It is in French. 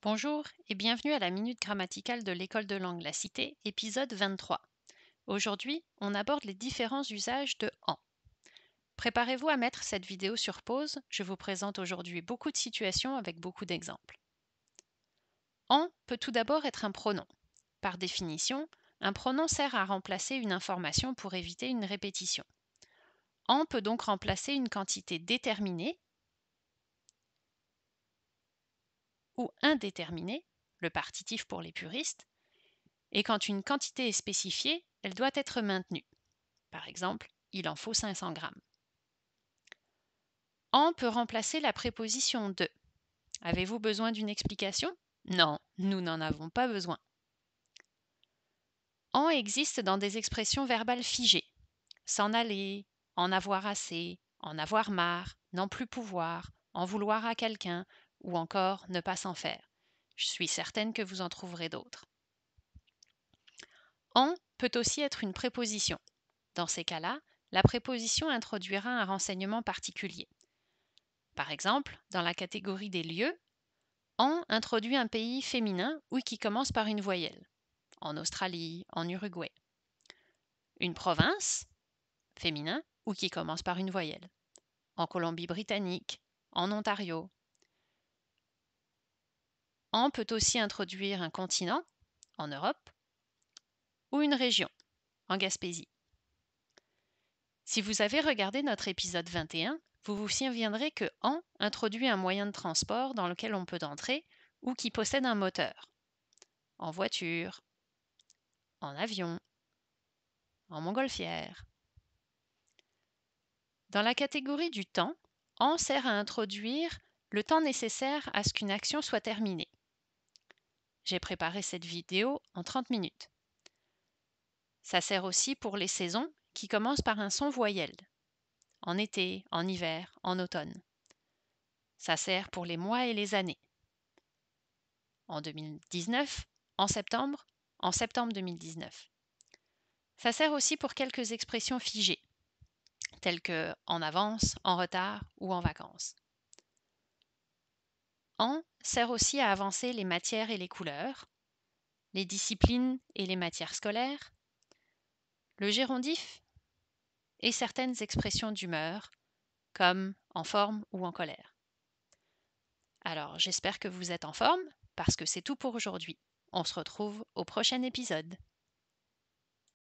Bonjour et bienvenue à la Minute Grammaticale de l'École de langue La Cité, épisode 23. Aujourd'hui, on aborde les différents usages de en. Préparez-vous à mettre cette vidéo sur pause, je vous présente aujourd'hui beaucoup de situations avec beaucoup d'exemples. En peut tout d'abord être un pronom. Par définition, un pronom sert à remplacer une information pour éviter une répétition. En peut donc remplacer une quantité déterminée ou indéterminée, le partitif pour les puristes, et quand une quantité est spécifiée, elle doit être maintenue. Par exemple, il en faut 500 grammes. En peut remplacer la préposition de. Avez-vous besoin d'une explication? Non, nous n'en avons pas besoin. En existe dans des expressions verbales figées. S'en aller, en avoir assez, en avoir marre, n'en plus pouvoir, en vouloir à quelqu'un, ou encore ne pas s'en faire. Je suis certaine que vous en trouverez d'autres. En peut aussi être une préposition. Dans ces cas-là, la préposition introduira un renseignement particulier. Par exemple, dans la catégorie des lieux, en introduit un pays féminin ou qui commence par une voyelle. En Australie, en Uruguay. Une province, féminin, ou qui commence par une voyelle. En Colombie-Britannique, en Ontario. En peut aussi introduire un continent, en Europe, ou une région, en Gaspésie. Si vous avez regardé notre épisode 21, vous vous souviendrez que en introduit un moyen de transport dans lequel on peut entrer ou qui possède un moteur. En voiture, en avion, en montgolfière. Dans la catégorie du temps, en sert à introduire le temps nécessaire à ce qu'une action soit terminée. J'ai préparé cette vidéo en 30 minutes. Ça sert aussi pour les saisons qui commencent par un son voyelle. En été, en hiver, en automne. Ça sert pour les mois et les années. En 2019, en septembre 2019. Ça sert aussi pour quelques expressions figées, telles que en avance, en retard ou en vacances. En sert aussi à avancer les matières et les couleurs, les disciplines et les matières scolaires, le gérondif et certaines expressions d'humeur, comme en forme ou en colère. Alors, j'espère que vous êtes en forme, parce que c'est tout pour aujourd'hui. On se retrouve au prochain épisode.